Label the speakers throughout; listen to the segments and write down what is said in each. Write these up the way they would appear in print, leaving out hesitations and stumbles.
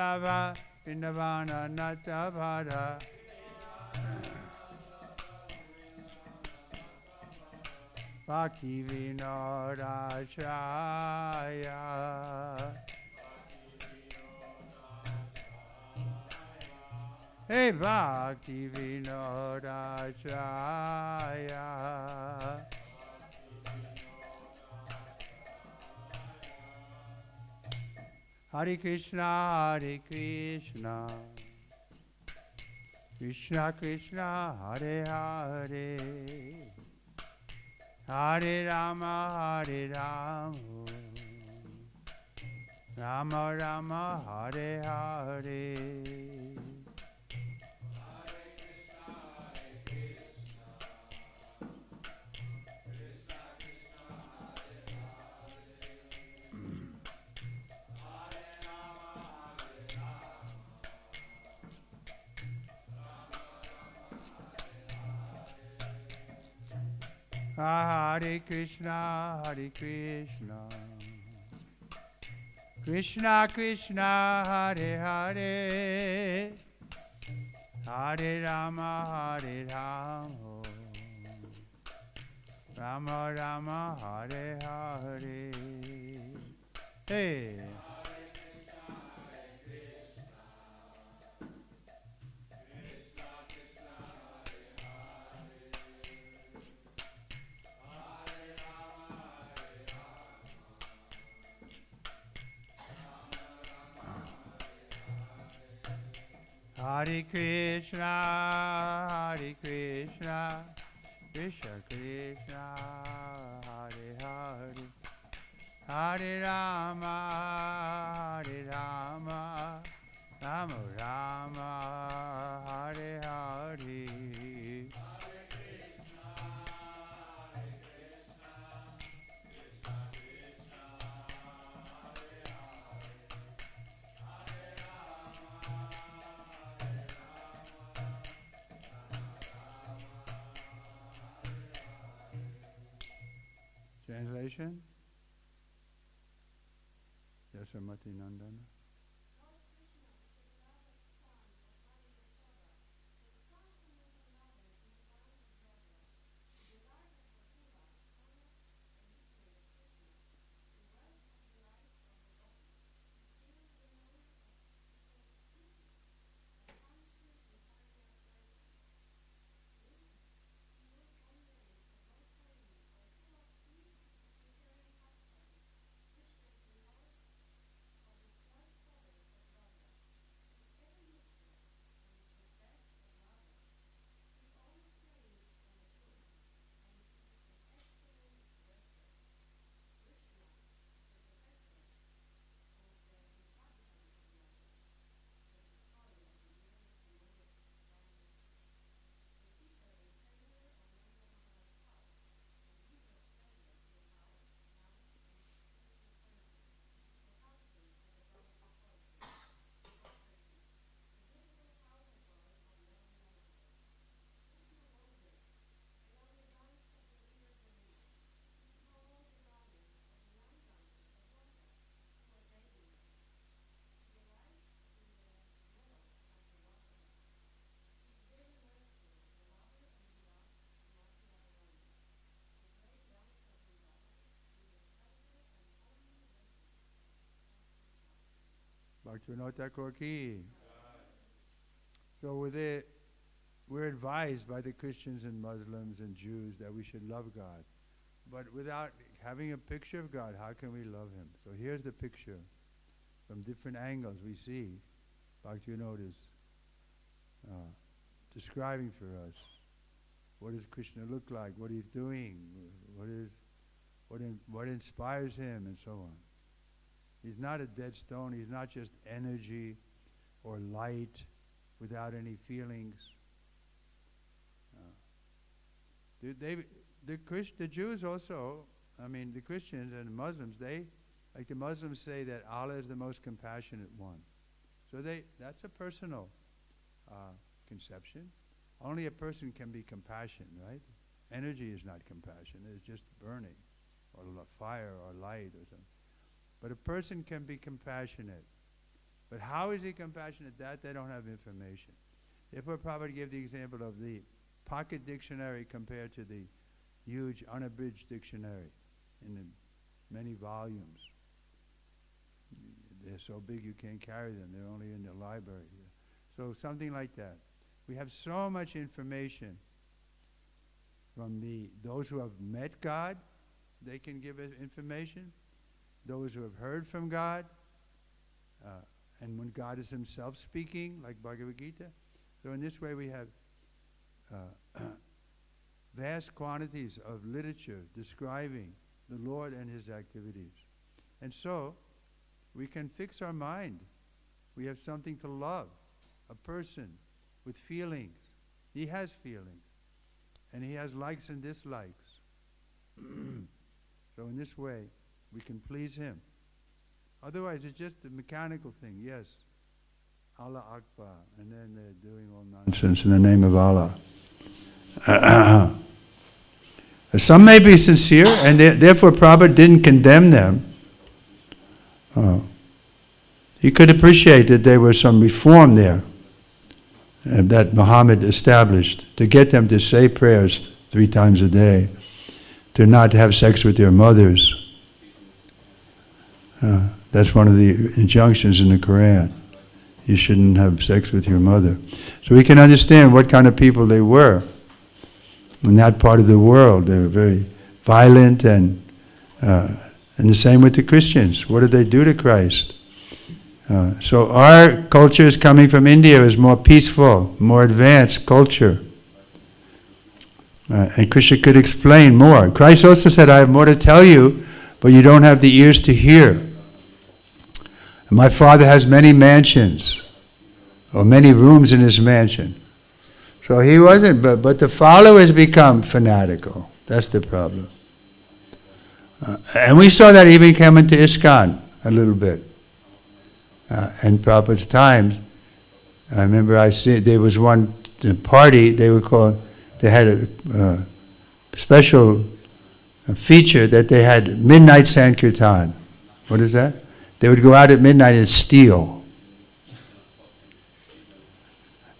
Speaker 1: Vrindava, Vrindavana Natavada. Bhakti Vinodachaya. Hey Bhakti Vinodachaya. Hare Krishna, Hare Krishna, Krishna Krishna, Hare Hare, Hare Rama, Hare Rama, Rama Rama, Hare Hare. Hare Krishna, Hare Krishna, Krishna Krishna, Hare Hare, Hare Rama, Hare Rama, Rama Rama, Hare Hare. Hey. Hare Krishna, Hare Krishna, Krishna Krishna, Hare Hare, Hare Rama, Hare Rama, Rama Rama, Hare Hare. Translation? Yashamati Nandana. Bhaktivinoda Thakur ki. So with it, we're advised by the Christians and Muslims and Jews that we should love God. But without having a picture of God, how can we love Him? So here's the picture. From different angles we see Bhaktivinoda is describing for us. What does Krishna look like? What he's doing? What inspires him, and so on. He's not a dead stone. He's not just energy or light without any feelings. The Jews also, I mean the Christians and the Muslims, like the Muslims say that Allah is the most compassionate one. So that's a personal conception. Only a person can be compassionate, right? Energy is not compassion. It's just burning or fire or light or something. But a person can be compassionate. But how is he compassionate? That they don't have information. Therefore, Prabhupada gave the example of the pocket dictionary compared to the huge unabridged dictionary in the many volumes. They're so big you can't carry them. They're only in the library. So something like that. We have so much information from those who have met God. They can give us information. Those who have heard from God. And when God is himself speaking, like Bhagavad Gita. So in this way we have vast quantities of literature describing the Lord and his activities. And so we can fix our mind. We have something to love. A person with feelings. He has feelings. And he has likes and dislikes. So in this way, we can please him. Otherwise, it's just a mechanical thing. Yes, Allah Akbar. And then they're doing all nonsense in the name of Allah. Some may be sincere, and therefore Prabhupada didn't condemn them. He could appreciate that there was some reform there that Muhammad established to get them to say prayers 3 times a day, to not have sex with their mothers. That's one of the injunctions in the Quran. You shouldn't have sex with your mother. So we can understand what kind of people they were in that part of the world. They were very violent, and the same with the Christians. What did they do to Christ? So our culture is coming from India, is more peaceful, more advanced culture. And Krishna could explain more. Christ also said, I have more to tell you, but you don't have the ears to hear. And my Father has many mansions, or many rooms in his mansion. So he wasn't, but the followers become fanatical. That's the problem. And we saw that even come into ISKCON a little bit. In Prabhupada's times, I remember there was one party, they had a special feature that they had midnight Sankirtan. What is that? They would go out at midnight and steal.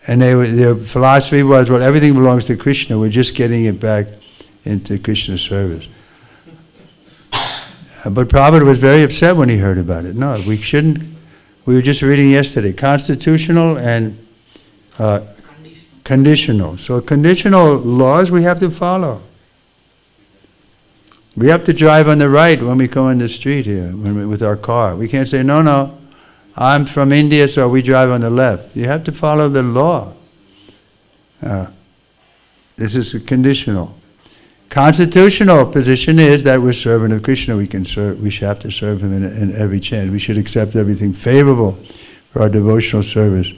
Speaker 1: And their philosophy was, well, everything belongs to Krishna, we're just getting it back into Krishna's service. But Prabhupada was very upset when he heard about it. No, we shouldn't. We were just reading yesterday, constitutional and conditional. So conditional laws we have to follow. We have to drive on the right when we go in the street here, with our car. We can't say, no, I'm from India, so we drive on the left. You have to follow the law. This is a conditional. Constitutional position is that we're servant of Krishna. We should have to serve him in every chance. We should accept everything favorable for our devotional service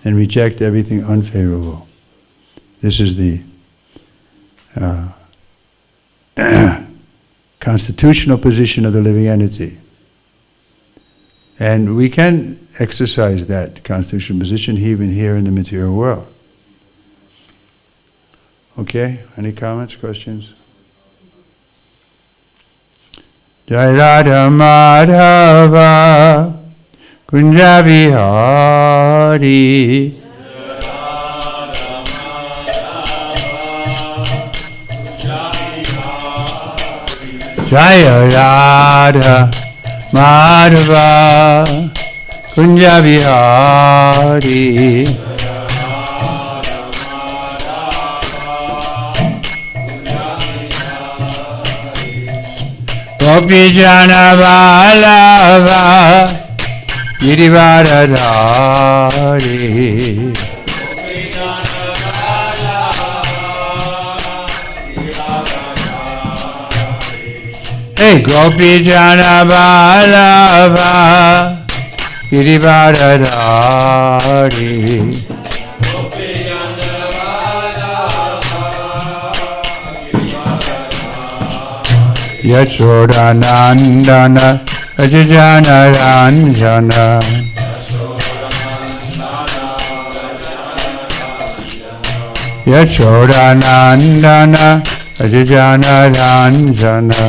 Speaker 1: and reject everything unfavorable. This is the constitutional position of the living entity. And we can exercise that constitutional position even here in the material world. Okay? Any comments, questions? Jai Radha Madhava Kunja Vihari Jai Radha Madhava Kunja Vihari Gopi Jana Vallabha Girivardhari Hey Gopi Jana Vallabha Girivardhari Yashoda Nandana Ajajana Ranjana Yashoda Nandana Ajajana Ranjana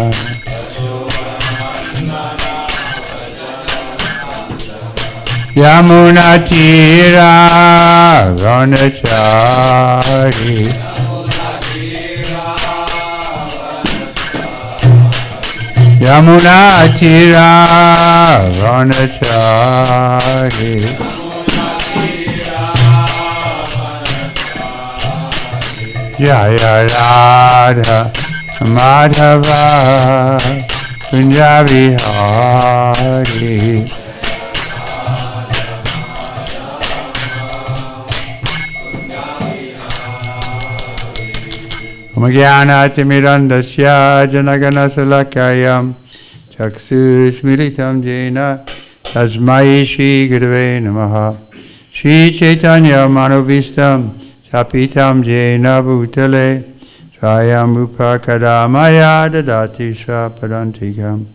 Speaker 1: Yamuna Tira Ranachari Yamuna Tira Ranachari Jaya Radha Madhava Punjabi Hari Magyanatimirandasya Janagana Salakayam Chaksusmilitam Jena Tasmai Shri Gurave Namaha Shri Chaitanya Manobhistam Chapitam Jena Bhutale Swayam Upakadamaya Dadati Swapadantikam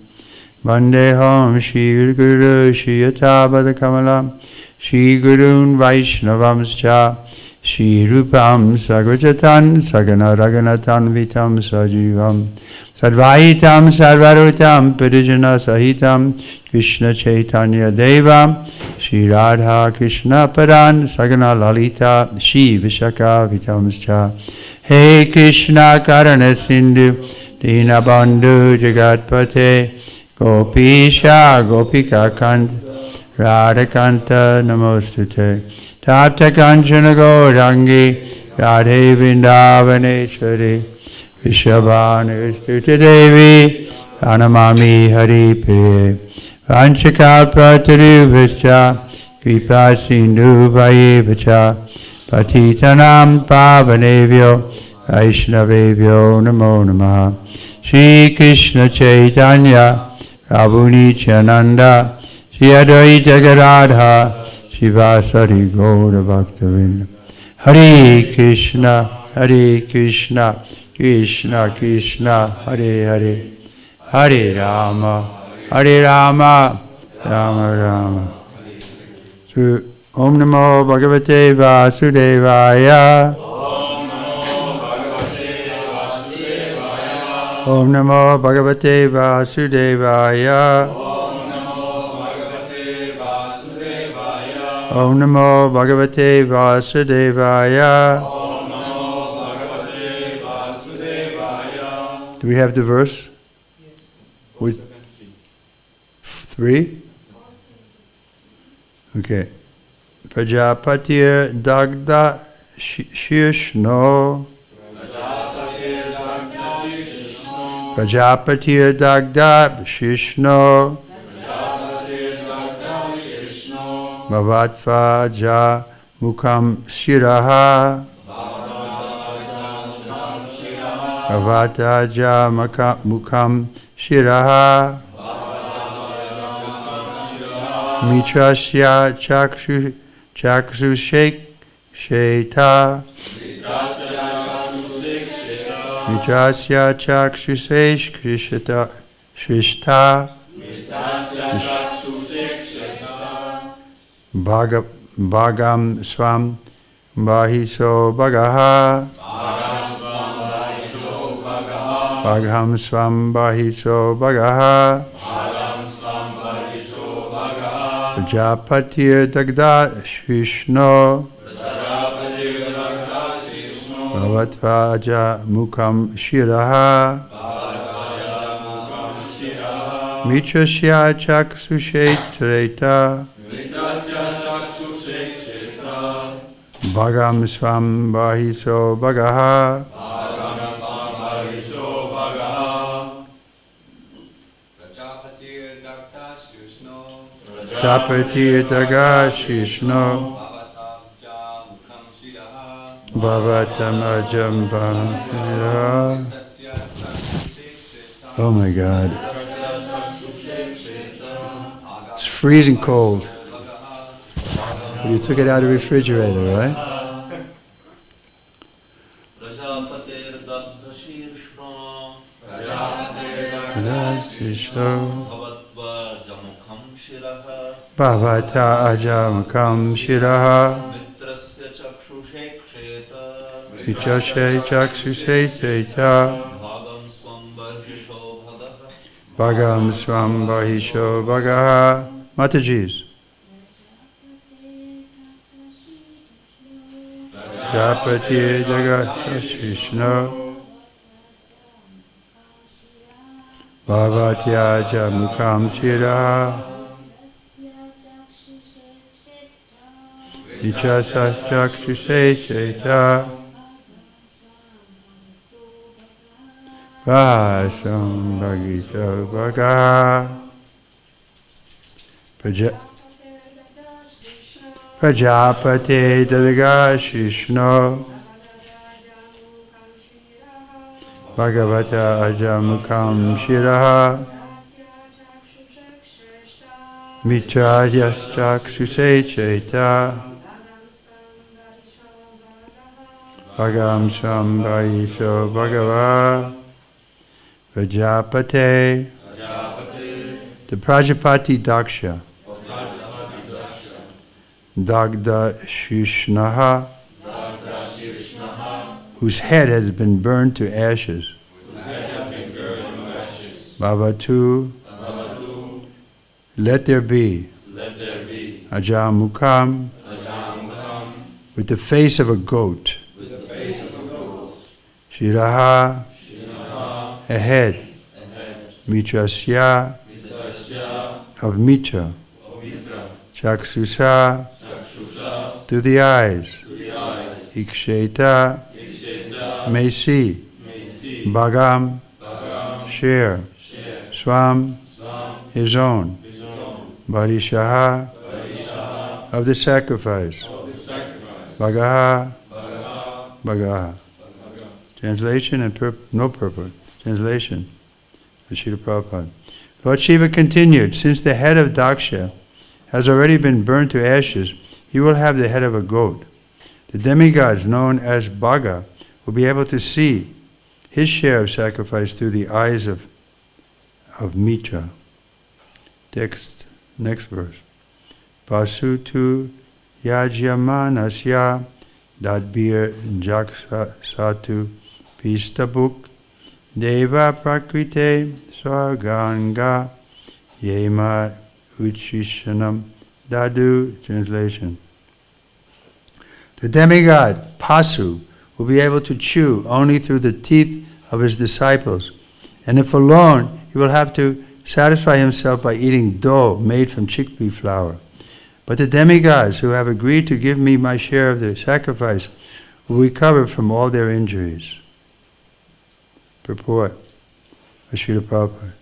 Speaker 1: Vandeham Shri Guru Shri Yatabada Kamalam Shri Gurun Vaishnavamscha Shri Rupam Sagrajatan Sagana Raganatan Vitam Sajivam Sadvaitam Sarvarutam Pidijana Sahitam Krishna Chaitanya Devam Shri Radha Krishna Padan Sagana Lalita Shri Vishaka Vitamscha Hey Krishna Karana Sindhu Dinabandhu Jagatpate Gopisha Gopika Kant Radhakanta Namostute Tapta Kanchana Gaurangi Radhe Vrindavaneshwari Vishabhanu Stuti Devi Pranamami Hari Priye Vanchakalpatarubhascha Kripa Sindhu Vayevacha Patitanam Pavanevyo Vaishnavevyo Namo Namaha Shri Krishna Chaitanya Prabhu Nityananda Shri Advaita Gadadhar Shivasari Gaura Bhaktavinda Hare Krishna Krishna Krishna Hare Hare Hare Rama Rama Rama So Om Namo Bhagavate Vasudevaya Om Namo Bhagavate Vasudevaya Om Namo Bhagavate Vasudevaya. Do we have the verse? With 3? Okay. Prajapatir Dagda Shishno. Prajapatir Dagda Shishno. Bhavatvaja Mukham Shiraha Bhavatvaja Mukham Shiraha Mitrasya Chakshu Sheta Mitrasya Chakshu Shishta Bhagam Swam Bahiso Bhagaha Bhagam Swam Bahiso Bhagaha Prajapatir Dagda Shishno Bhavatvaja Mukham Shiraha Mitrasya Chaksushetreta Bhagam Swam Bahiso Bhagaha Prajapatir Dagda Shishno Bhavatamajam Bhava. Oh my God. It's freezing cold. You took it out of the refrigerator, right? Bhavata ajamakam shiraha Vichashe chakshushe cheta Bhagam swam bahisho bhagaha. Mataji's. Japati Dagasashishno Bhavatyaja Mukham Shira Vichasas Chakshuse Sheta Vasam Bhagita Bhaga Prajapate Dadagashishno Bhagavata Ajamukham Shiraha Mitrajas Chakshuse Cheta Bhagam Sambharisho Bhagava Prajapate. The Prajapati Daksha Dagda Shishnaha, whose head has been burned to ashes. Bhavatu, let there be. Ajamukham, with the face of a goat. Shiraha, a head. Mitrasya, of Mitra. Chaksusa, through the eyes. Iksheta, may see. Bhagam, share. Swam, his own. Barishaha, of the sacrifice. Bhagaha, Bhagaha. Translation and no purport. Translation. Srila Prabhupada. Lord Shiva continued, since the head of Daksha has already been burned to ashes, he will have the head of a goat. The demigods, known as Bhaga, will be able to see his share of sacrifice through the eyes of Mitra. Next verse. Pasutu yajyamanasya dadbir jaksatu pistabuk deva prakrite sarganga yema uchishanam dadu. Translation. The demigod Pasu will be able to chew only through the teeth of his disciples, and if alone, he will have to satisfy himself by eating dough made from chickpea flour. But the demigods who have agreed to give me my share of the sacrifice will recover from all their injuries. Purport of Srila Prabhupada.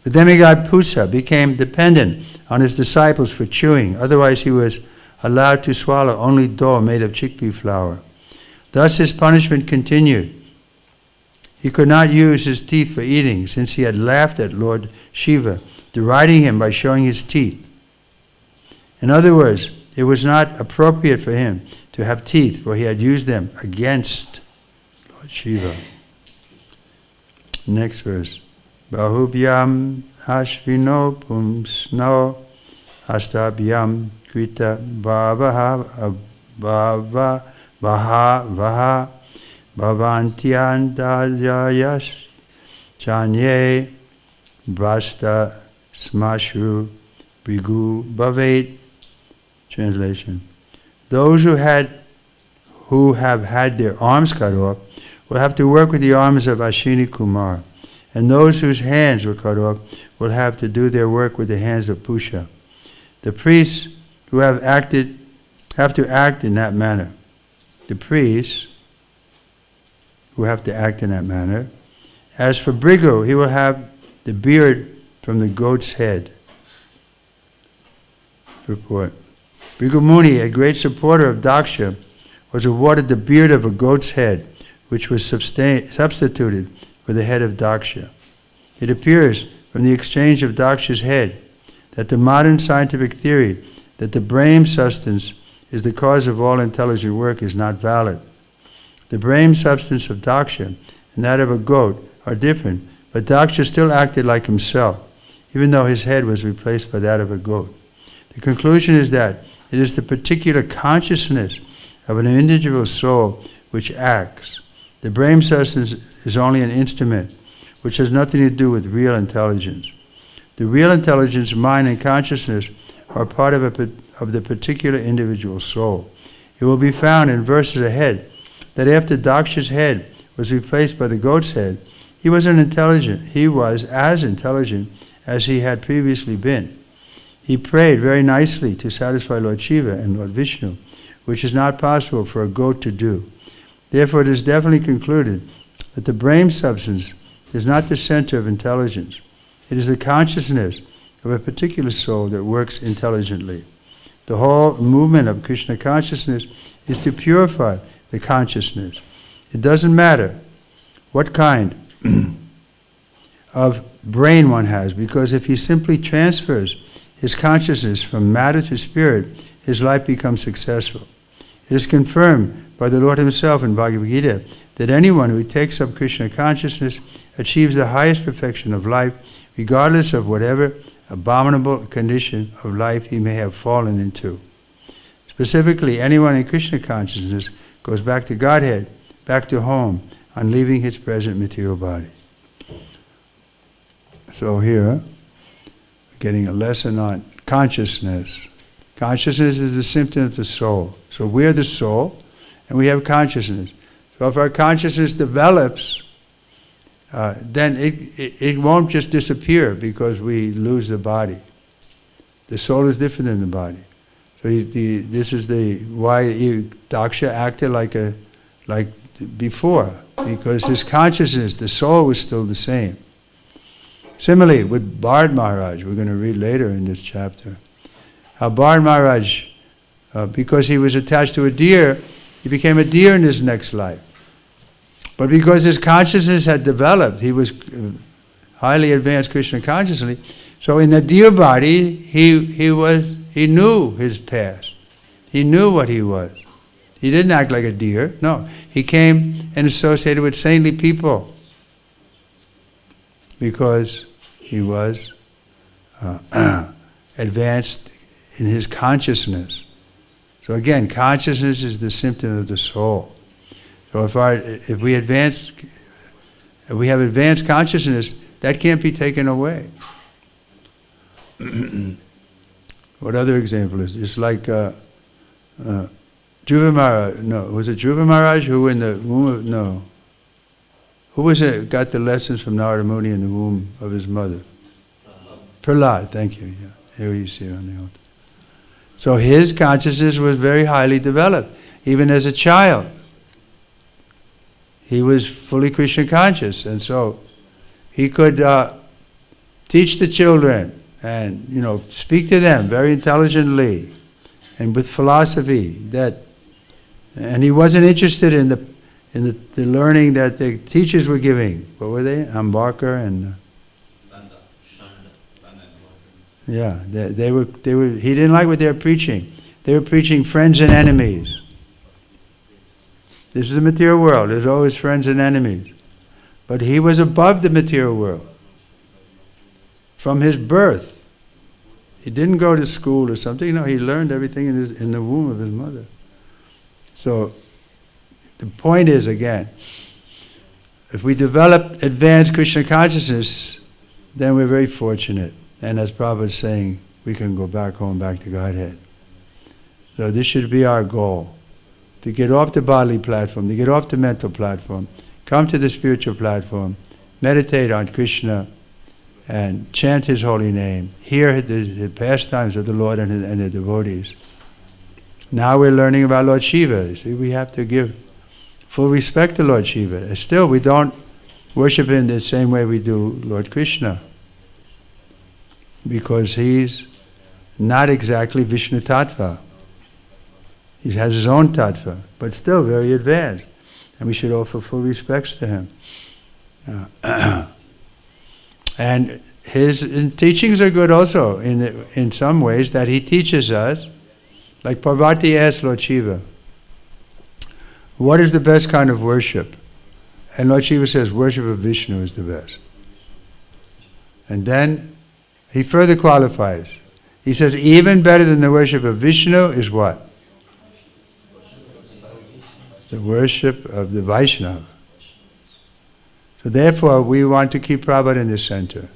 Speaker 1: The demigod Pusa became dependent on his disciples for chewing, otherwise he was allowed to swallow only dough made of chickpea flour. Thus his punishment continued. He could not use his teeth for eating, since he had laughed at Lord Shiva, deriding him by showing his teeth. In other words, it was not appropriate for him to have teeth, for he had used them against Lord Shiva. Next verse. Bahubhyam ashvino pumsno astabhyam krita bhavaha vaha bhavantyandayas chanye vasta smashru brigu bhavet. Translation. Those who have had their arms cut off will have to work with the arms of Ashwini Kumar, and those whose hands were cut off will have to do their work with the hands of Pusha. The priests who have to act in that manner. The priests who have to act in that manner. As for Brigu, he will have the beard from the goat's head. Report. Brigu Muni, a great supporter of Daksha, was awarded the beard of a goat's head, which was substituted for the head of Daksha. It appears from the exchange of Daksha's head that the modern scientific theory that the brain substance is the cause of all intelligent work is not valid. The brain substance of Daksha and that of a goat are different, but Daksha still acted like himself, even though his head was replaced by that of a goat. The conclusion is that it is the particular consciousness of an individual soul which acts. The brain substance is only an instrument which has nothing to do with real intelligence. The real intelligence, mind, and consciousness are part of the particular individual soul. It will be found in verses ahead that after Daksha's head was replaced by the goat's head, he was as intelligent as he had previously been. He prayed very nicely to satisfy Lord Shiva and Lord Vishnu, which is not possible for a goat to do. Therefore, it is definitely concluded that the brain substance is not the center of intelligence. It is the consciousness of a particular soul that works intelligently. The whole movement of Krishna consciousness is to purify the consciousness. It doesn't matter what kind of brain one has, because if he simply transfers his consciousness from matter to spirit, his life becomes successful. It is confirmed by the Lord himself in Bhagavad Gita that anyone who takes up Krishna consciousness achieves the highest perfection of life, regardless of whatever abominable condition of life he may have fallen into. Specifically, anyone in Krishna consciousness goes back to Godhead, back to home, on leaving his present material body. So here, we're getting a lesson on consciousness. Consciousness is the symptom of the soul. So we're the soul, and we have consciousness. So if our consciousness develops, then it won't just disappear because we lose the body. The soul is different than the body. So this is why Daksha acted like before, because his consciousness, the soul, was still the same. Similarly, with Bharad Maharaj, we're going to read later in this chapter, how Bharad Maharaj, because he was attached to a deer, he became a deer in his next life. But because his consciousness had developed, he was highly advanced Krishna consciously, so in the deer body, he knew his past. He knew what he was. He didn't act like a deer. No, he came and associated with saintly people because he was advanced in his consciousness. So again, consciousness is the symptom of the soul. So if we have advanced consciousness, that can't be taken away. What other example is just like Dhruva Maharaj? No, was it Dhruva Maharaj who in the womb of no? Who was it got the lessons from Narada Muni in the womb of his mother? Prahlad. Thank you. Yeah, here you see on the altar. So his consciousness was very highly developed, even as a child. He was fully Krishna conscious, and so he could teach the children and speak to them very intelligently and with philosophy. And he wasn't interested in the learning that the teachers were giving. What were they? Ambarkar and yeah, they were. He didn't like what they were preaching. They were preaching friends and enemies. This is the material world. There's always friends and enemies. But he was above the material world. From his birth. He didn't go to school or something. No, he learned everything in the womb of his mother. So, the point is, again, if we develop advanced Krishna consciousness, then we're very fortunate. And as Prabhupada is saying, we can go back home, back to Godhead. So this should be our goal. To get off the bodily platform, to get off the mental platform, come to the spiritual platform, meditate on Krishna, and chant His holy name. Hear the pastimes of the Lord and the devotees. Now we're learning about Lord Shiva. See, we have to give full respect to Lord Shiva. Still, we don't worship Him the same way we do Lord Krishna, because He's not exactly Vishnu Tattva. He has his own tattva, but still very advanced. And we should offer full respects to him. And his teachings are good also in some ways that he teaches us. Like Parvati asked Lord Shiva, what is the best kind of worship? And Lord Shiva says, worship of Vishnu is the best. And then he further qualifies. He says, even better than the worship of Vishnu is what? The worship of the Vaishnava. So therefore, we want to keep Prabhupada in the center.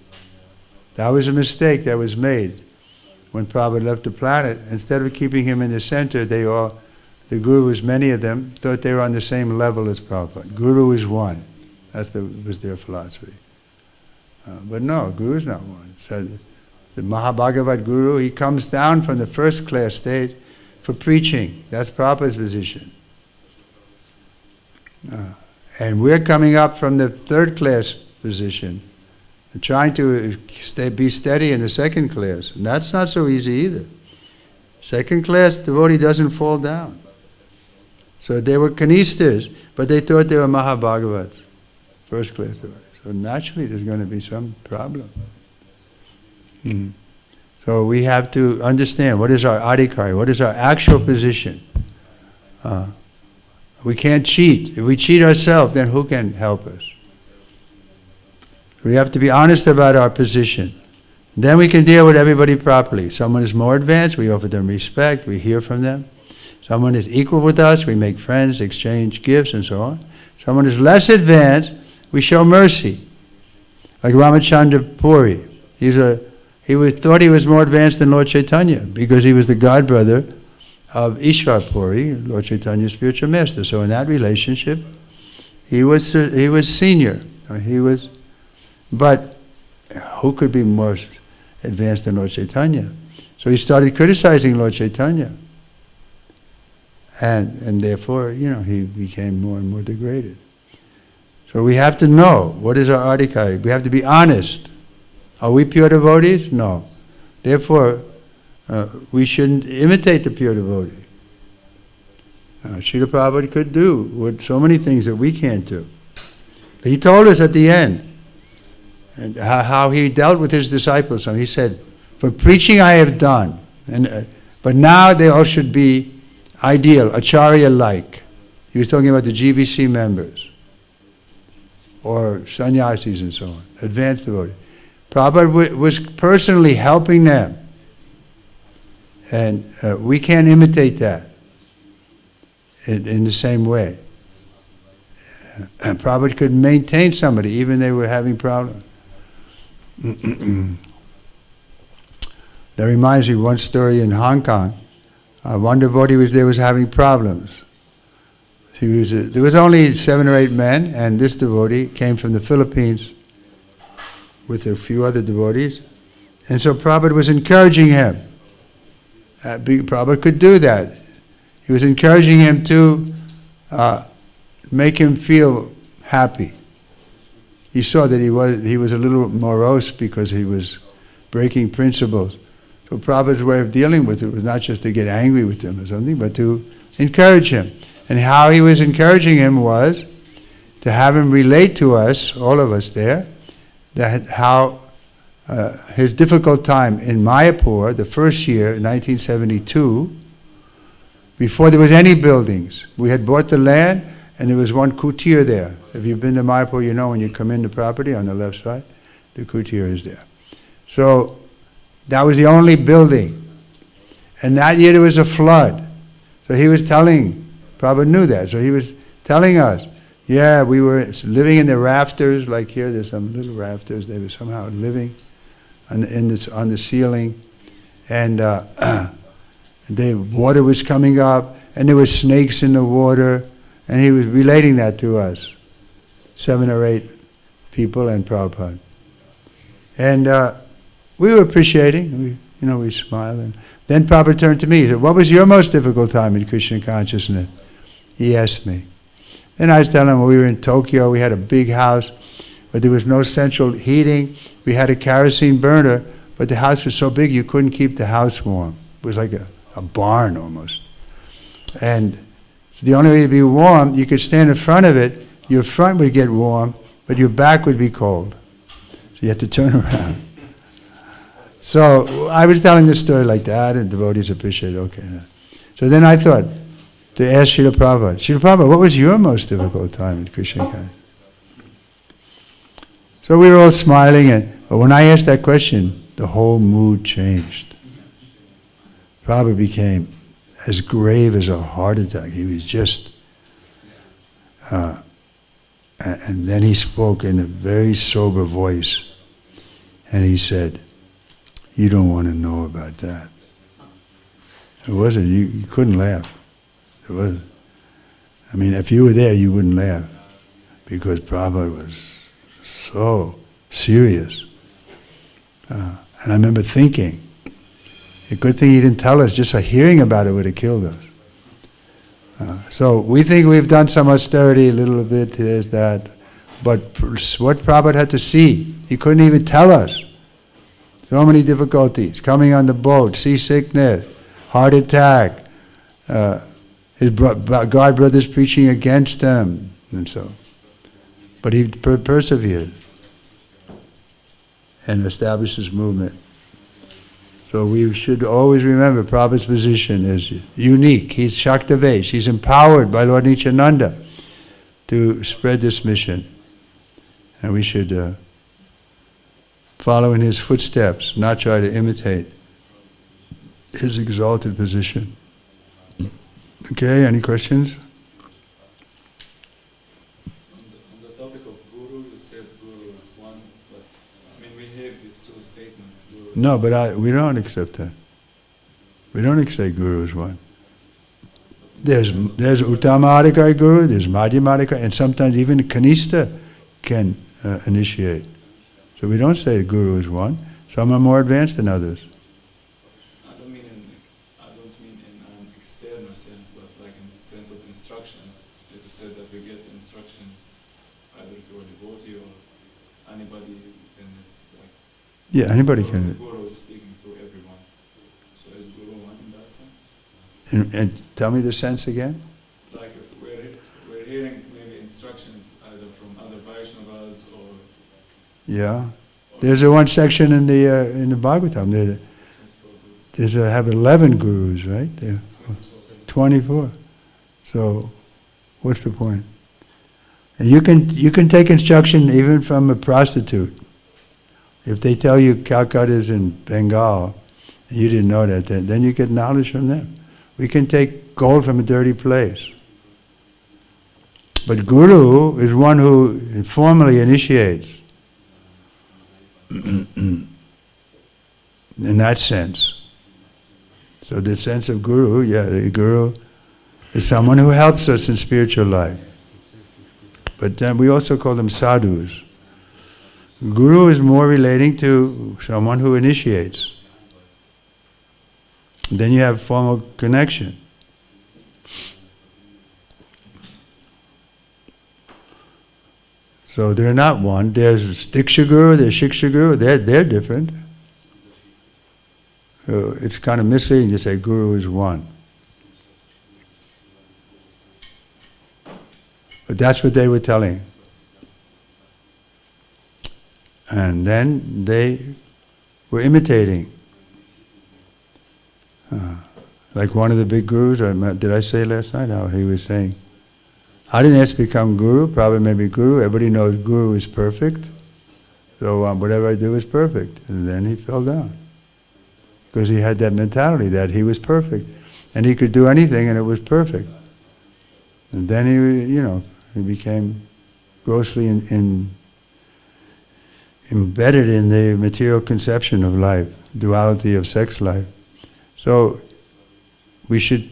Speaker 1: That was a mistake that was made when Prabhupada left the planet. Instead of keeping him in the center, they all the gurus, many of them, thought they were on the same level as Prabhupada. Guru is one. Was their philosophy. But no, Guru is not one. So the Mahabhagavat Guru, he comes down from the first class stage for preaching. That's Prabhupada's position. And we're coming up from the third class position, and trying to be steady in the second class. And that's not so easy either. Second class devotee doesn't fall down. So they were Kanistas, but they thought they were Mahabhagavats, first class devotees. So naturally there's going to be some problem. So we have to understand what is our adhikari, what is our actual position. We can't cheat. If we cheat ourselves, then who can help us? We have to be honest about our position. Then we can deal with everybody properly. Someone is more advanced, we offer them respect, we hear from them. Someone is equal with us, we make friends, exchange gifts, and so on. Someone is less advanced, we show mercy. Like Ramachandra Puri. He thought he was more advanced than Lord Chaitanya because he was the godbrother of Ishwar Puri, Lord Chaitanya's spiritual master. So in that relationship, he was senior. But who could be more advanced than Lord Chaitanya? So he started criticizing Lord Chaitanya. And therefore, he became more and more degraded. So we have to know what is our adhikari. We have to be honest. Are we pure devotees? No. Therefore, we shouldn't imitate the pure devotee. Srila Prabhupada could do so many things that we can't do. He told us at the end and how he dealt with his disciples. So he said, "For preaching I have done, but now they all should be ideal, acharya-like." He was talking about the GBC members or sannyasis and so on, advanced devotees. Prabhupada was personally helping them. And we can't imitate that in the same way. And Prabhupada could maintain somebody, even they were having problems. That reminds me of one story in Hong Kong. One devotee was having problems. There was only 7 or 8 men, and this devotee came from the Philippines with a few other devotees. And so Prabhupada was encouraging him. Prabhupada could do that. He was encouraging him to make him feel happy. He saw that he was a little morose because he was breaking principles. So Prabhupada's way of dealing with it was not just to get angry with him or something, but to encourage him. And how he was encouraging him was to have him relate to us, all of us there, that how his difficult time in Mayapur, the first year, 1972, before there was any buildings. We had bought the land, and there was one kutir there. If you've been to Mayapur, you know when you come into property on the left side, the kutir is there. So that was the only building. And that year there was a flood. So he was telling, Prabhupada knew that, so he was telling us, yeah, we were living in the rafters, like here, there's some little rafters, they were somehow living on the ceiling, and the water was coming up, and there were snakes in the water, and he was relating that to us, 7 or 8 people and Prabhupada. And we were appreciating, we smiled. And then Prabhupada turned to me, he said, "What was your most difficult time in Krishna consciousness?" He asked me. Then I was telling him, we were in Tokyo, we had a big house, but there was no central heating. We had a kerosene burner, but the house was so big you couldn't keep the house warm. It was like a barn almost. And the only way to be warm, you could stand in front of it, your front would get warm, but your back would be cold. So you had to turn around. So I was telling this story like that, and devotees appreciated, okay. So then I thought to ask Srila Prabhupada, Srila Prabhupada, what was your most difficult time in Krishna consciousness? So we were all smiling, but when I asked that question, the whole mood changed. Prabhupada became as grave as a heart attack. He was just, and then he spoke in a very sober voice, and he said, "You don't want to know about that." It wasn't, you couldn't laugh. If you were there, you wouldn't laugh, because Prabhupada was so serious. And I remember thinking, a good thing he didn't tell us, just hearing about it would have killed us. So we think we've done some austerity, a little bit, there's that. But what Prabhupada had to see, he couldn't even tell us. So many difficulties, coming on the boat, seasickness, heart attack, his God brothers preaching against him, and so. But he persevered and established his movement. So we should always remember Prabhupada's position is unique. He's Shaktavesh. He's empowered by Lord Nityananda to spread this mission. And we should follow in his footsteps, not try to imitate his exalted position. Okay, any questions?
Speaker 2: On the topic of Guru, you said Guru is one, but we hear these two statements.
Speaker 1: No, but we don't accept that. We don't accept Guru is one. There's Uttama Adhikari Guru, there's Madhyama Adhikari, and sometimes even Kanishta can initiate. So we don't say the Guru is one. Some are more advanced than others.
Speaker 2: I don't mean in an external sense, but like in the sense of instructions. It is said that we get instructions either through a devotee or anybody, and it's like...
Speaker 1: Yeah, anybody can.
Speaker 2: The Guru is speaking to everyone. So is Guru one in that sense?
Speaker 1: And tell me the sense again?
Speaker 2: Like if we're hearing maybe instructions either from other Vaishnavas or...
Speaker 1: Yeah. There's a one section in the Bhagavatam. Have 11 gurus, right? There, 24. So, what's the point? And you can take instruction even from a prostitute. If they tell you Calcutta is in Bengal, and you didn't know that, then you get knowledge from them. We can take gold from a dirty place. But Guru is one who formally initiates. In that sense. So the sense of Guru, the Guru is someone who helps us in spiritual life. But then we also call them sadhus. Guru is more relating to someone who initiates. Then you have formal connection. So they're not one. There's Diksha Guru, there's Shiksha Guru, they're different. So it's kind of misleading to say Guru is one. But that's what they were telling. And then they were imitating. Like one of the big gurus, did I say last night how he was saying, I didn't ask to become Guru, probably maybe Guru. Everybody knows Guru is perfect. So whatever I do is perfect. And then he fell down. Because he had that mentality that he was perfect. And he could do anything and it was perfect. And then he became grossly embedded in the material conception of life, duality of sex life. So we should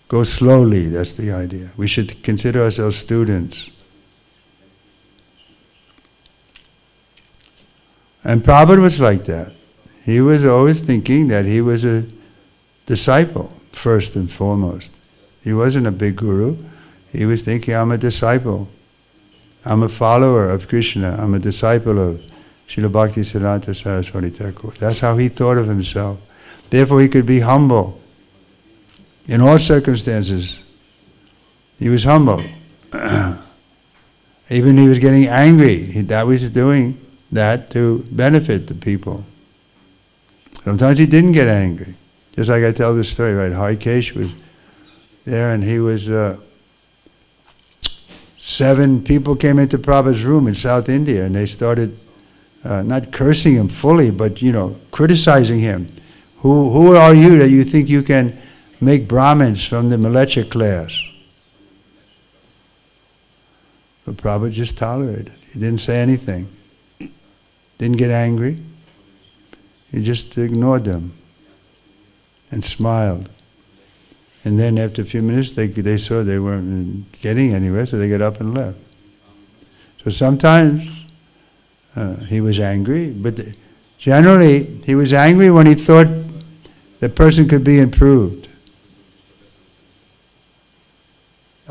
Speaker 1: go slowly, that's the idea. We should consider ourselves students. And Prabhupada was like that. He was always thinking that he was a disciple, first and foremost. He wasn't a big guru. He was thinking, I'm a disciple. I'm a follower of Krishna. I'm a disciple of Srila Bhaktisiddhanta Saraswati Thakur. That's how he thought of himself. Therefore he could be humble. In all circumstances, he was humble. Even he was getting angry. That was doing that to benefit the people. Sometimes he didn't get angry. Just like I tell this story, right? Harikesh was there and he was, 7 people came into Prabhupada's room in South India and they started not cursing him fully, but criticizing him. Who are you that you think you can make Brahmins from the Malecha class? But Prabhupada just tolerated. He didn't say anything. Didn't get angry. He just ignored them and smiled. And then after a few minutes, they saw they weren't getting anywhere, so they got up and left. So sometimes he was angry, but generally he was angry when he thought the person could be improved.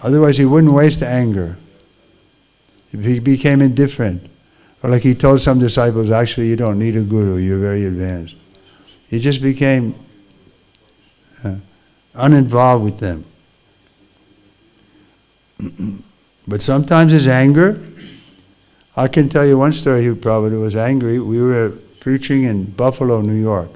Speaker 1: Otherwise he wouldn't waste anger. If he became indifferent, or like he told some disciples, actually you don't need a guru, you're very advanced. He just became uninvolved with them. But sometimes his anger, I can tell you one story. He probably was angry. We were preaching in Buffalo, New York.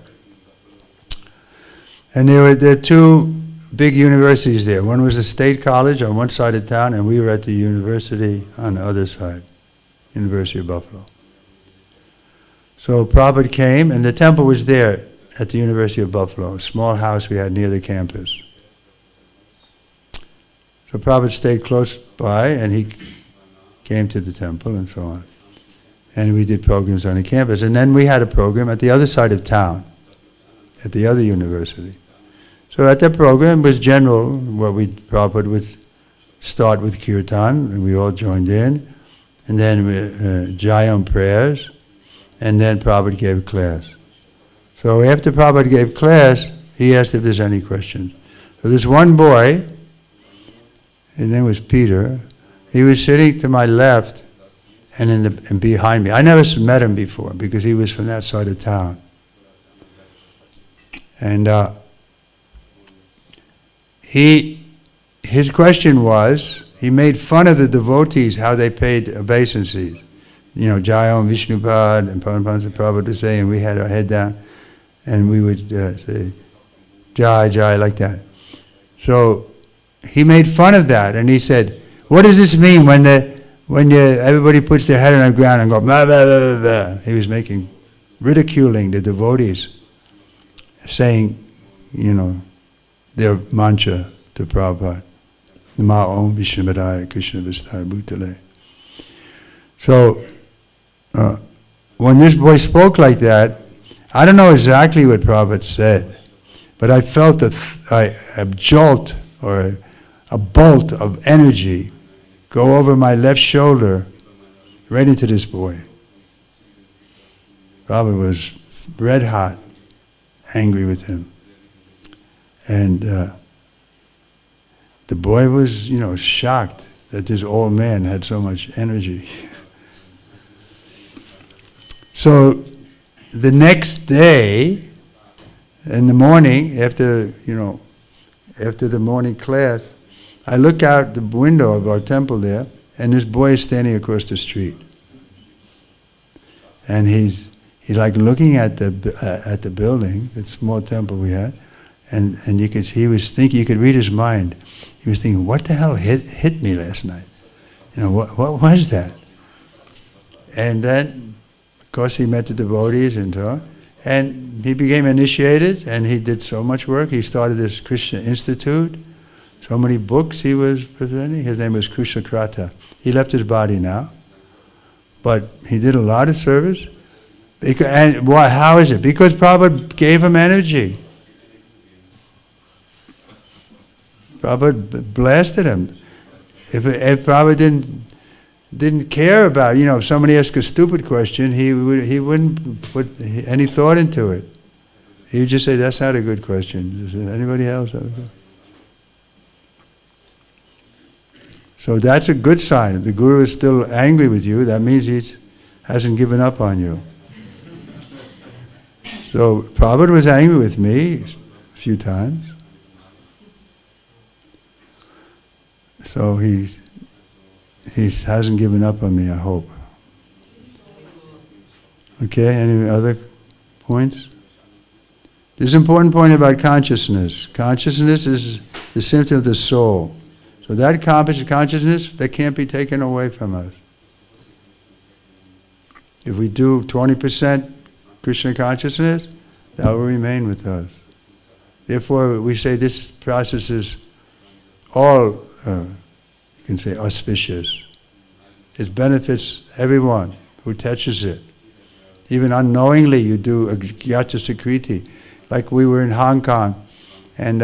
Speaker 1: And there were two big universities there. One was a state college on one side of town, and we were at the university on the other side, University of Buffalo. So Prabhupada came, and the temple was there at the University of Buffalo, a small house we had near the campus. So Prabhupada stayed close by, and he came to the temple and so on. And we did programs on the campus. And then we had a program at the other side of town, at the other university. So at that program was general, where Prabhupada would start with kirtan, and we all joined in, and then Jayam prayers, and then Prabhupada gave class. So after Prabhupada gave class, he asked if there's any questions. So this one boy, his name was Peter, he was sitting to my left and behind me. I never met him before because he was from that side of town. And his question was, he made fun of the devotees, how they paid obeisances. You know, Jayam, Vishnupad, and Paramahansa Prabhupada would say, and we had our head down, and we would say, Jai, Jai, like that. So he made fun of that, and he said, what does this mean when everybody puts their head on the ground and go, blah, blah, blah, blah. He was ridiculing the devotees, saying, you know, their mantra to Prabhupada. Ma Om Vishnupadaya Krishna Vistaya Bhutale. So, when this boy spoke like that, I don't know exactly what Prabhupada said, but I felt a jolt or a bolt of energy go over my left shoulder right into this boy. Prabhupada was red hot, angry with him. And the boy was, shocked that this old man had so much energy. So the next day, in the morning, after the morning class, I look out the window of our temple there, and this boy is standing across the street. And he's like looking at the building, that small temple we had, and you could see he was thinking, you could read his mind. He was thinking, what the hell hit me last night? What was that? And then, of course, he met the devotees and so on. And he became initiated, and he did so much work. He started this Krishna Institute. So many books he was presenting. His name was Krishna Krata. He left his body now. But he did a lot of service. And why? How is it? Because Prabhupada gave him energy. Prabhupada blasted him. If Prabhupada didn't care about, if somebody asked a stupid question, he wouldn't put any thought into it. He would just say, that's not a good question. Does anybody else have a good? So that's a good sign. If the Guru is still angry with you, that means he hasn't given up on you. So Prabhupada was angry with me a few times. So he hasn't given up on me, I hope. Okay, any other points? There's an important point about consciousness. Consciousness is the symptom of the soul. So that consciousness, that can't be taken away from us. If we do 20% Krishna consciousness, that will remain with us. Therefore, we say this process is all, you can say, auspicious. It benefits everyone who touches it. Even unknowingly, you do a gyata sakriti. Like we were in Hong Kong, and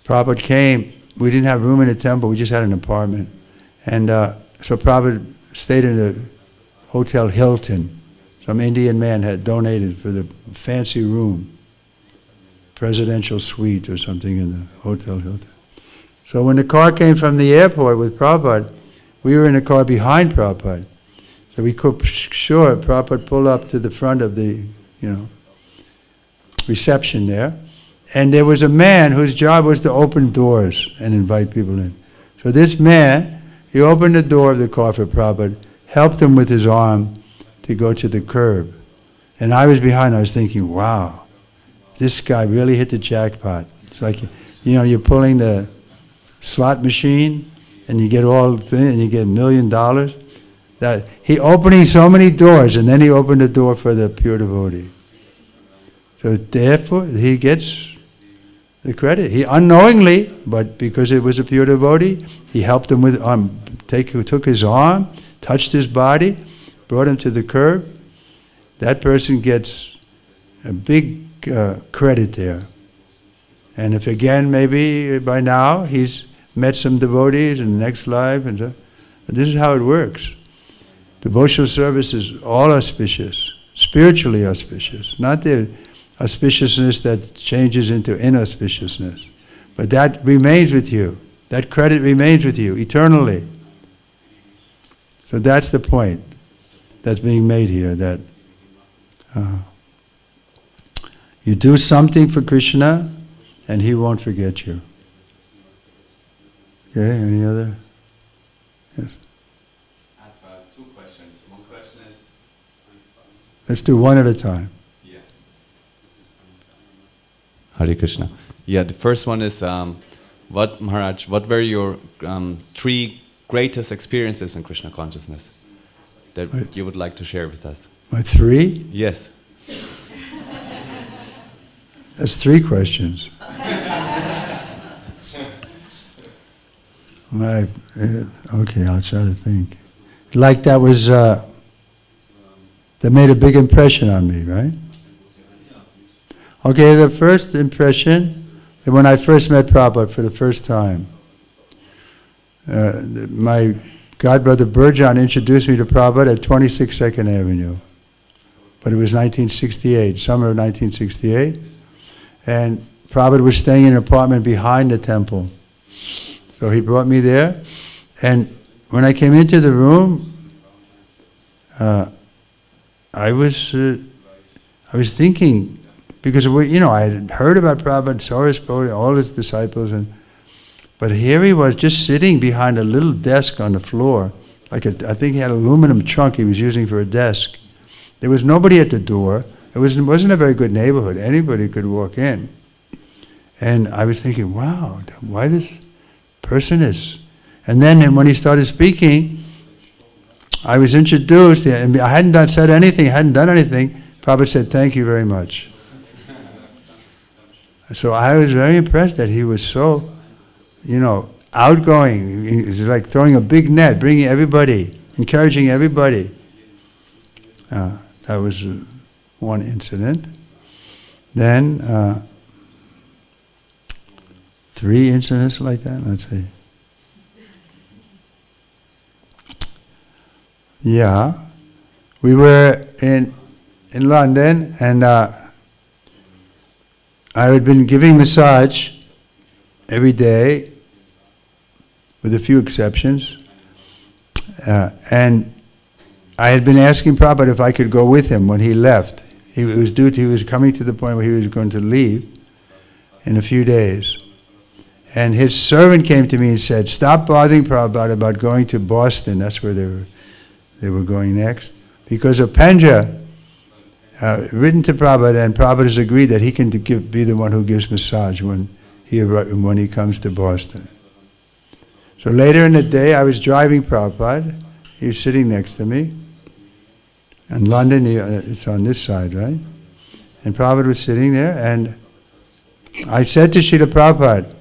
Speaker 1: Prabhupada came. We didn't have room in the temple. We just had an apartment. And so Prabhupada stayed in the Hotel Hilton. Some Indian man had donated for the fancy room, presidential suite or something in the Hotel Hilton. So when the car came from the airport with Prabhupada, we were in the car behind Prabhupada. So we could sure Prabhupada pull up to the front of the, reception there. And there was a man whose job was to open doors and invite people in. So this man, he opened the door of the car for Prabhupada, helped him with his arm to go to the curb. And I was behind, I was thinking, wow, this guy really hit the jackpot. It's like, you're pulling the slot machine and you get all thing and you get $1 million. That he opening so many doors, and then he opened the door for the pure devotee. So therefore, he gets the credit. He unknowingly, but because it was a pure devotee, he helped him with took his arm, touched his body, brought him to the curb. That person gets a big credit there. And if again, maybe by now, he's met some devotees in the next life, and so, this is how it works. Devotional service is all auspicious, spiritually auspicious, not the auspiciousness that changes into inauspiciousness. But that remains with you. That credit remains with you eternally. So that's the point that's being made here, that you do something for Krishna and he won't forget you. Okay, any other? Yes.
Speaker 3: I have two questions. One question is...
Speaker 1: Let's do one at a time.
Speaker 3: Yeah. Hare Krishna. Yeah, the first one is, what were your 3 greatest experiences in Krishna consciousness that you would like to share with us?
Speaker 1: My 3?
Speaker 3: Yes.
Speaker 1: That's 3 questions. Right. Okay, I'll try to think. Like that was, that made a big impression on me, right? Okay, the first impression, when I first met Prabhupada for the first time, my godbrother Burjan introduced me to Prabhupada at 26 2nd Avenue. But it was 1968, summer of 1968. And Prabhupada was staying in an apartment behind the temple. So he brought me there. And when I came into the room, I was thinking, because I had heard about Prabhupada, Saraswati, all his disciples, but here he was just sitting behind a little desk on the floor, I think he had an aluminum trunk he was using for a desk. There was nobody at the door. It wasn't a very good neighborhood. Anybody could walk in. And I was thinking, wow, why this person is... And then when he started speaking, I was introduced, and I hadn't done anything. Prabhupada said, thank you very much. So I was very impressed that he was so, outgoing. It was like throwing a big net, bringing everybody, encouraging everybody. That was one incident. Then 3 incidents like that, let's see. Yeah, we were in London, and I had been giving massage every day, with a few exceptions, and I had been asking Prabhupada if I could go with him when he left. He was coming to the point where he was going to leave in a few days. And his servant came to me and said, stop bothering Prabhupada about going to Boston. That's where they were going next. Because of Pendra, written to Prabhupada, and Prabhupada has agreed that he can be the one who gives massage when he comes to Boston. So later in the day, I was driving Prabhupada. He was sitting next to me. In London, it's on this side, right? And Prabhupada was sitting there, and I said to Srila Prabhupada,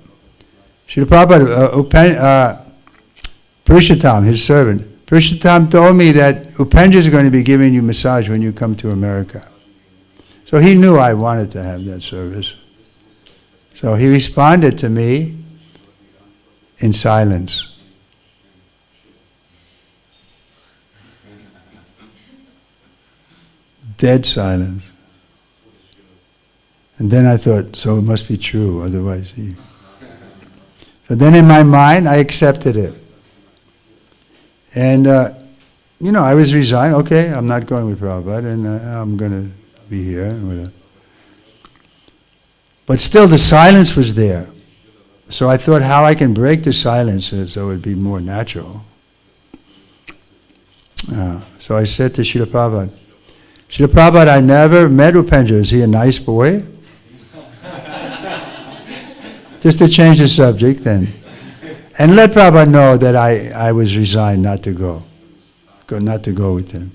Speaker 1: Purushottam, his servant, Purushottam told me that Upendra is going to be giving you massage when you come to America. So he knew I wanted to have that service. So he responded to me in silence. Dead silence. And then I thought, so it must be true, otherwise he... So then in my mind, I accepted it. And, I was resigned. Okay, I'm not going with Prabhupada, and I'm going to be here, and whatever. But still, the silence was there. So I thought how I can break the silence so it would be more natural. So I said to Srila Prabhupada, Srila Prabhupada, I never met Upendra. Is he a nice boy? Just to change the subject then. And let Prabhupada know that I was resigned not to go with him.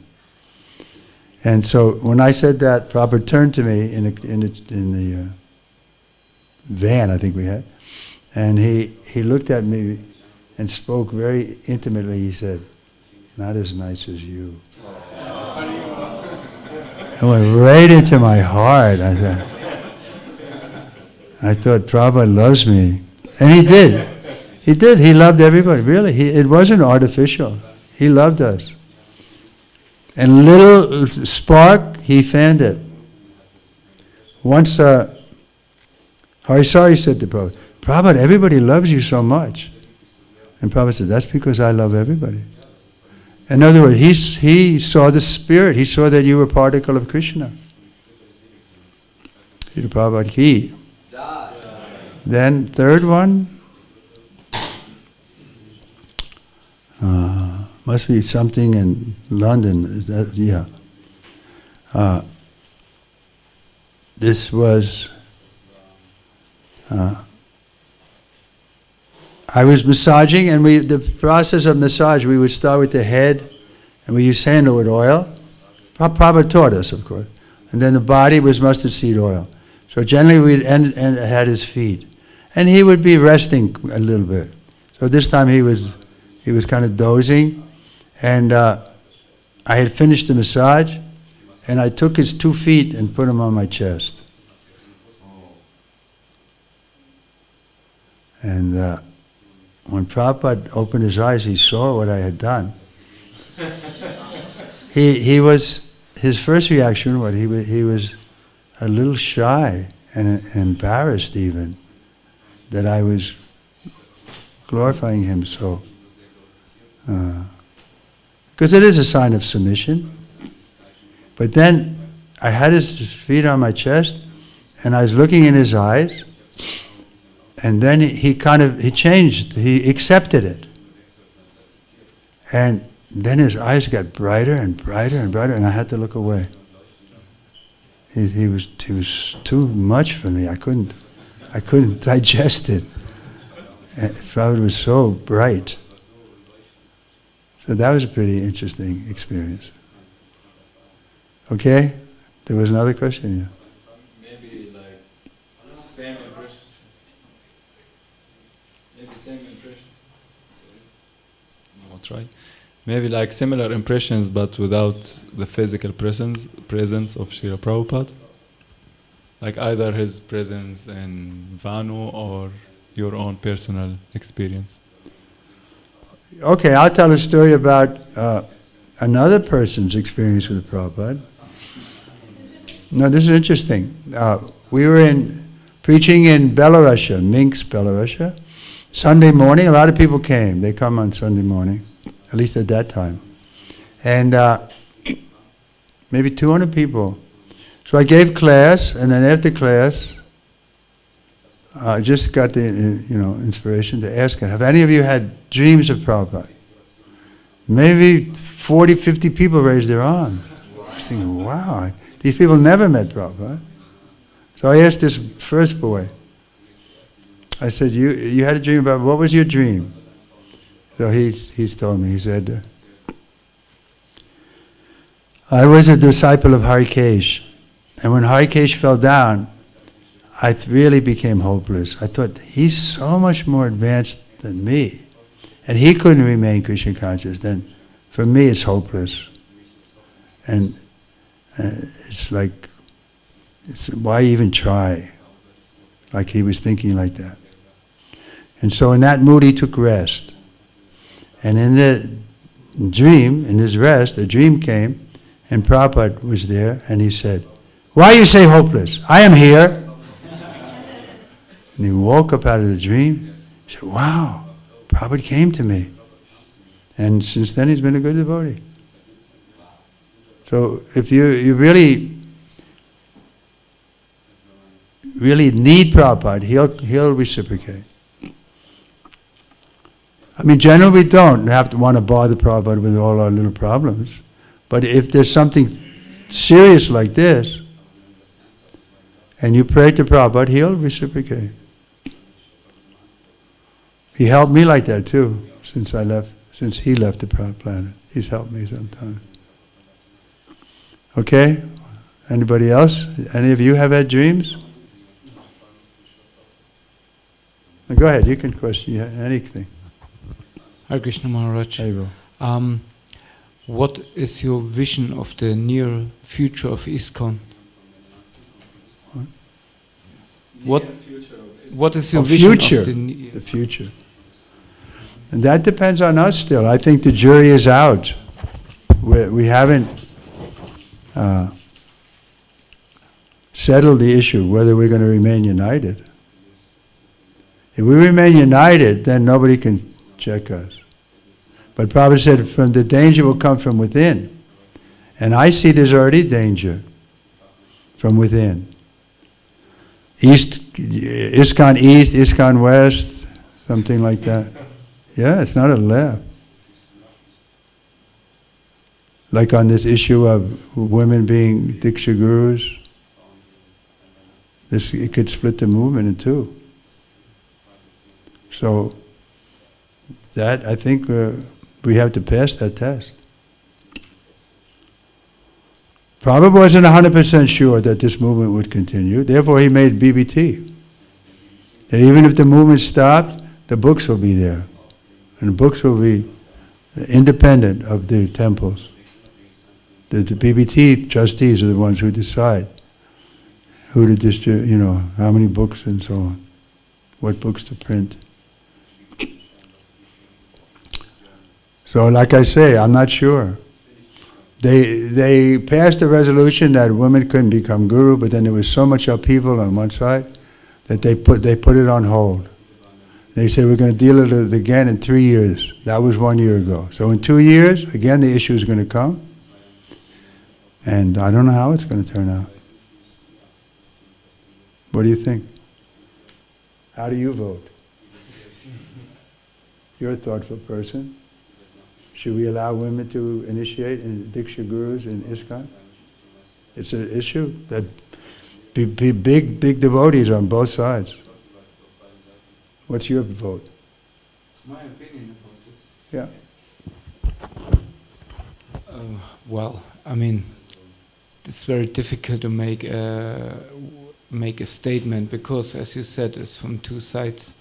Speaker 1: And so when I said that, Prabhupada turned to me in the van I think we had, and he looked at me and spoke very intimately. He said, not as nice as you. It went right into my heart. I thought Prabhupada loves me. And he did. He did. He loved everybody, really. It wasn't artificial. He loved us. And little spark, he fanned it. Once Harisari said to Prabhupada, Prabhupada, everybody loves you so much. And Prabhupada said, that's because I love everybody. In other words, he saw the spirit. He saw that you were a particle of Krishna. Srila Prabhupada ki. Then third one, must be something in London. Is that, yeah. This was, I was massaging, and the process of massage, we would start with the head, and we use sandalwood oil. Prabhupada taught us, of course. And then the body was mustard seed oil. So generally we'd end at his feet. And he would be resting a little bit. So this time he was kind of dozing, and I had finished the massage, and I took his 2 feet and put them on my chest. And when Prabhupada opened his eyes, he saw what I had done. His first reaction, he was a little shy and embarrassed even that I was glorifying him so. Because it is a sign of submission. But then I had his feet on my chest, and I was looking in his eyes, and then he changed, he accepted it. And then his eyes got brighter and brighter and brighter, and I had to look away. He was too much for me. I couldn't digest it. Prabhupada was so bright. So that was a pretty interesting experience. Okay? There was another question, yeah.
Speaker 2: Maybe like same impression. Maybe same impression. Sorry. No, I'll try. Maybe like similar impressions, but without the physical presence of Srila Prabhupada. Like either his presence in Vanu or your own personal experience.
Speaker 1: Okay, I'll tell a story about another person's experience with Prabhupada. No, this is interesting. We were preaching in Belarusia, Minsk, Belarusia. Sunday morning, a lot of people came. They come on Sunday morning, at least at that time. And maybe 200 people. So I gave class, and then after class, I just got the inspiration to ask, have any of you had dreams of Prabhupada? Maybe 40, 50 people raised their arms. I was thinking, wow, these people never met Prabhupada. So I asked this first boy, I said, you had a dream about, what was your dream? So he's told me, he said, I was a disciple of Harikesh, and when Harikesh fell down, I really became hopeless. I thought, he's so much more advanced than me, and he couldn't remain Krishna conscious. Then, for me, it's hopeless. And it's like, why even try? like he was thinking like that. And so in that mood he took rest. And in the dream, in his rest, a dream came, and Prabhupada was there, and he said, "Why you say hopeless? I am here." And he woke up out of the dream. He said, "Wow, Prabhupada came to me." And since then he's been a good devotee. So if you really need Prabhupada, he'll reciprocate. I mean, generally we don't have to want to bother Prabhupada with all our little problems. But if there's something serious like this, and you pray to Prabhupada, he'll reciprocate. He helped me like that too, since he left the planet. He's helped me sometimes. Okay? Anybody else? Any of you have had dreams? Go ahead, you can question anything.
Speaker 4: Hare Krishna Maharaj.
Speaker 1: Hare
Speaker 4: What is your vision of the near future of ISKCON? What is your vision
Speaker 1: future?
Speaker 4: Of the
Speaker 1: future. And that depends on us still. I think the jury is out. We haven't settled the issue whether we're going to remain united. If we remain united, then nobody can check us. But Prabhupada said, from the danger will come from within. And I see there's already danger from within. ISKCON East, ISKCON West, something like that. Yeah, it's not a left. Like on this issue of women being Diksha Gurus, it could split the movement in two. So, that, I think we have to pass that test. Prabhupada wasn't 100% sure that this movement would continue, therefore he made BBT. And even if the movement stopped, the books will be there. And the books will be independent of the temples. The BBT trustees are the ones who decide who to distribute, how many books and so on, what books to print. So like I say, I'm not sure. They passed a resolution that women couldn't become guru, but then there was so much upheaval on one side that they put it on hold. They said we're going to deal with it again in 3 years. That was 1 year ago. So in 2 years, again the issue is going to come. And I don't know how it's going to turn out. What do you think? How do you vote? You're a thoughtful person. Should we allow women to initiate in Diksha Gurus in ISKCON? It's an issue that big devotees on both sides. What's your vote?
Speaker 4: My opinion about this.
Speaker 1: Yeah.
Speaker 4: Well, I mean, it's very difficult to make a statement because, as you said, it's from two sides.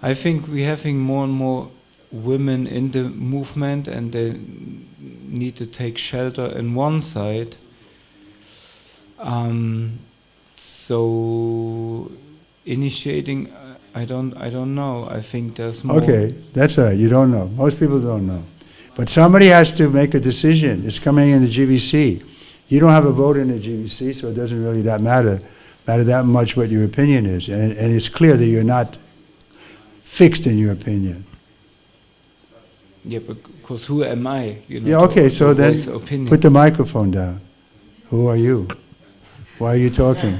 Speaker 4: I think we're having more and more women in the movement, and they need to take shelter in one side. So initiating, I don't know. I think there's more. Okay,
Speaker 1: that's all right. You don't know. Most people don't know. But somebody has to make a decision. It's coming in the GBC. You don't have a vote in the GBC, so it doesn't really matter that much what your opinion is. And it's clear that you're not fixed in your opinion.
Speaker 4: Yeah, because who am I?
Speaker 1: Yeah, okay, so then put the microphone down. Who are you? Why are you talking?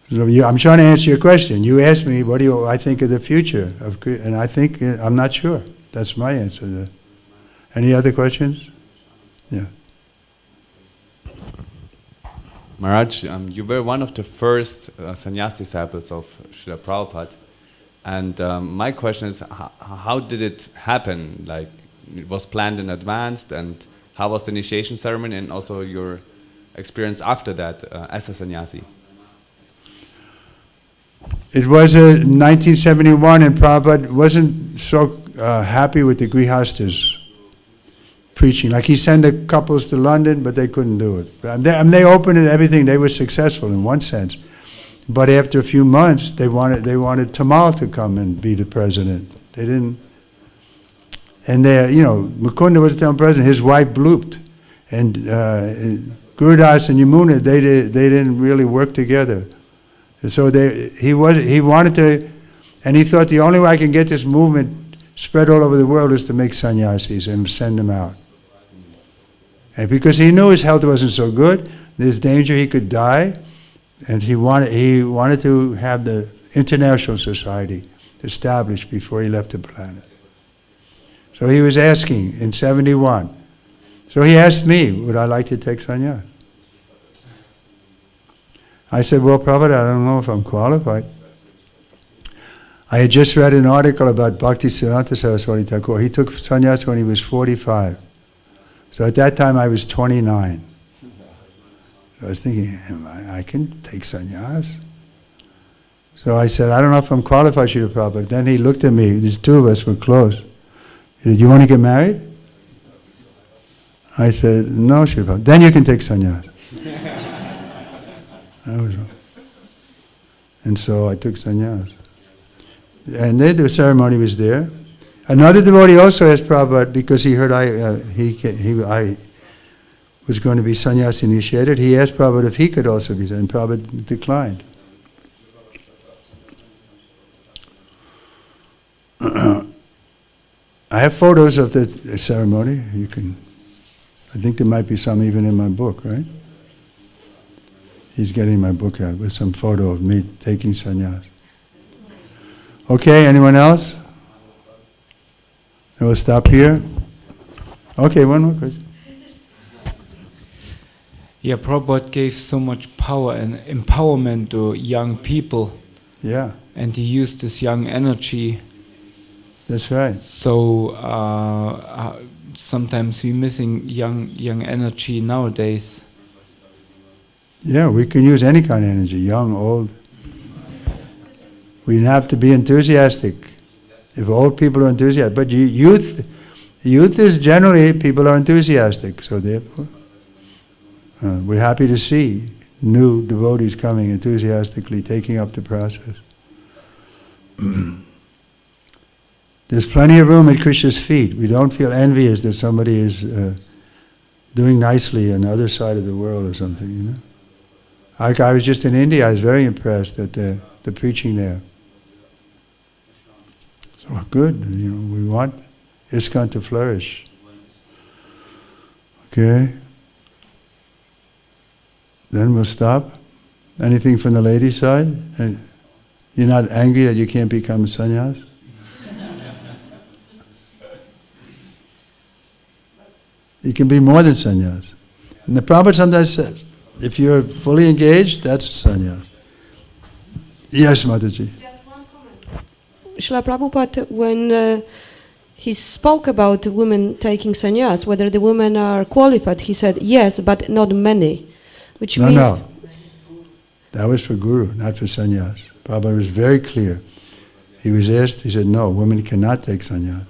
Speaker 1: So I'm trying to answer your question. You asked me, what do I think of the future? And I think, I'm not sure. That's my answer to that. Any other questions? Yeah.
Speaker 3: Maharaj, you were one of the first sannyas disciples of Srila Prabhupada. And my question is, how did it happen? Like, it was planned in advance, and how was the initiation ceremony, and also your experience after that as a sannyasi?
Speaker 1: It was 1971, and Prabhupada wasn't so happy with the grihastas. preaching. Like he sent the couples to London, but they couldn't do it. They opened it, everything. They were successful in one sense. But after a few months, they wanted Tamal to come and be the president. They didn't. And Mukunda was the town president. His wife blooped, and Gurudas and Yamuna, they didn't really work together. And so he wanted to, and he thought the only way I can get this movement spread all over the world is to make sannyasis and send them out. And because he knew his health wasn't so good, there's danger he could die, and he wanted to have the international society established before he left the planet. So he was asking in 71. So he asked me, would I like to take sannyas? I said, well, Prabhupada, I don't know if I'm qualified. I had just read an article about Bhakti Siddhanta Saraswati Thakur. He took sannyas when he was 45. So at that time I was 29. So I was thinking, I can take sannyas. So I said, I don't know if I'm qualified, Srila Prabhupada. Then he looked at me, these two of us were close. He said, you want to get married? I said, no, Srila Prabhupada. Then you can take sannyas. That was wrong. And so I took sannyas. And then the ceremony was there. Another devotee also asked Prabhupada, because he heard I was going to be sannyas initiated, he asked Prabhupada if he could also be, and Prabhupada declined. I have photos of the ceremony. I think there might be some even in my book, right? He's getting my book out with some photo of me taking sannyas. Okay, anyone else? And we'll stop here. Okay, one more question.
Speaker 4: Yeah, Prabhupada gave so much power and empowerment to young people.
Speaker 1: Yeah.
Speaker 4: And he used this young energy.
Speaker 1: That's right.
Speaker 4: So sometimes we're missing young energy nowadays.
Speaker 1: Yeah, we can use any kind of energy, young, old. We have to be enthusiastic. If old people are enthusiastic, but youth is generally, people are enthusiastic, so therefore we're happy to see new devotees coming enthusiastically, taking up the process. There's plenty of room at Krishna's feet. We don't feel envious that somebody is doing nicely on the other side of the world or something, you know. I was just in India, I was very impressed at the preaching there. So good, you know, we want ISKCON to flourish. Okay. Then we'll stop. Anything from the ladies' side? And you're not angry that you can't become a sannyas? You can be more than sannyas. And the Prabhupada sometimes says, if you're fully engaged, that's a sannyas. Yes, Mataji.
Speaker 5: Just one comment. Srila Prabhupada, when he spoke about women taking sannyas, whether the women are qualified, he said yes, but not many. Which means...
Speaker 1: No. That was for Guru, not for sannyas. Prabhupada was very clear. He was asked, he said, no, women cannot take sannyas.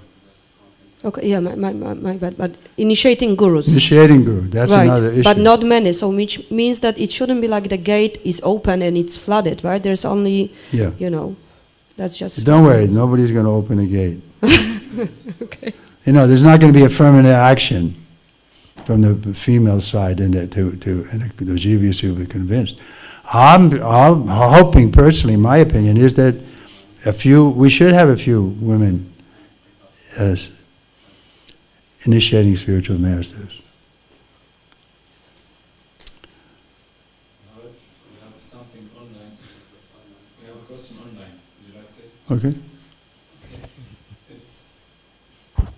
Speaker 5: Okay, yeah, my bad. But initiating gurus.
Speaker 1: Initiating guru, that's
Speaker 5: right.
Speaker 1: Another issue.
Speaker 5: But not many, so which means that it shouldn't be like the gate is open and it's flooded, right? There's only, you know, that's just...
Speaker 1: Don't worry, nobody's going to open a gate.
Speaker 5: Okay.
Speaker 1: You know, there's not going to be affirmative action from the female side and the jivyas who will be convinced. I'm hoping personally, my opinion is that we should have a few women as initiating spiritual masters.
Speaker 2: We have something online. We have a question online. Would you like to say?
Speaker 1: Okay.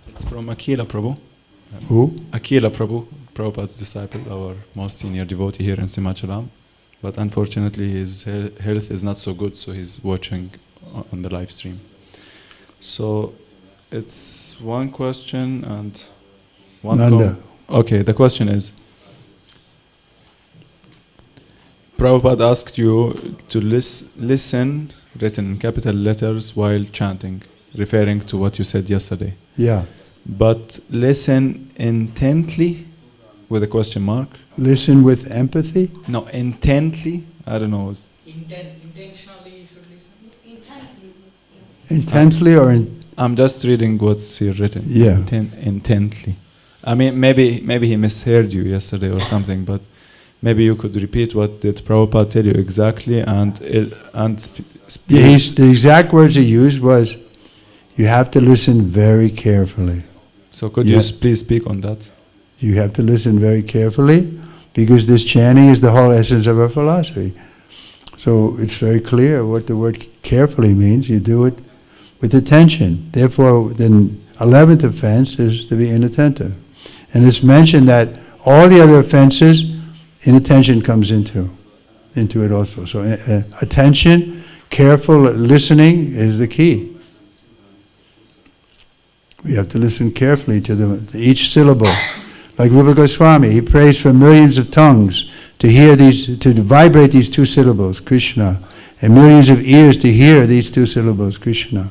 Speaker 6: It's from Akila Prabhu.
Speaker 1: Who?
Speaker 6: Akila Prabhu, Prabhupada's disciple, our most senior devotee here in Simachalam. But unfortunately his health is not so good, so he's watching on the live stream. So it's one question and one comment. Okay, the question is, Prabhupada asked you to listen, written in capital letters, while chanting, referring to what you said yesterday.
Speaker 1: Yeah.
Speaker 6: but listen intently, with a question mark.
Speaker 1: Listen with empathy.
Speaker 6: No, intently. I don't know.
Speaker 7: Intentionally you should listen.
Speaker 1: Intensely or in,
Speaker 6: I'm just reading what's here written.
Speaker 1: Yeah.
Speaker 6: Intently. I mean, maybe he misheard you yesterday or something, but maybe you could repeat what did Prabhupada tell you exactly
Speaker 1: the exact words he used was, you have to listen very carefully.
Speaker 6: So could you please speak on that?
Speaker 1: You have to listen very carefully, because this chanting is the whole essence of our philosophy. So it's very clear what the word carefully means. You do it with attention. Therefore, the 11th offense is to be inattentive. And it's mentioned that all the other offenses, inattention comes into it also. So attention, careful listening is the key. We have to listen carefully to each syllable. Like Rupa Goswami, he prays for millions of tongues to hear to vibrate these two syllables, Krishna, and millions of ears to hear these two syllables, Krishna.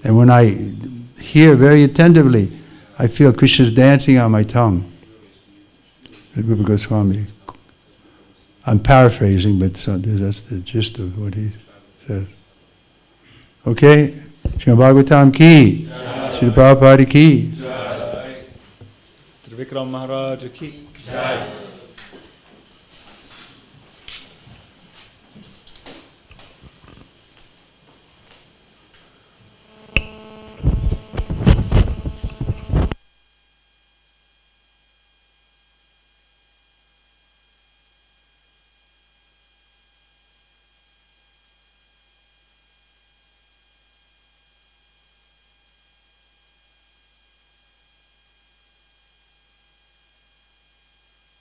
Speaker 1: And when I hear very attentively, I feel Krishna's dancing on my tongue. Rupa Goswami. I'm paraphrasing, but that's the gist of what he says. Okay? Srimad Bhagavatam ki, Srila Prabhupada ki.
Speaker 6: Trivikram Maharaj ki.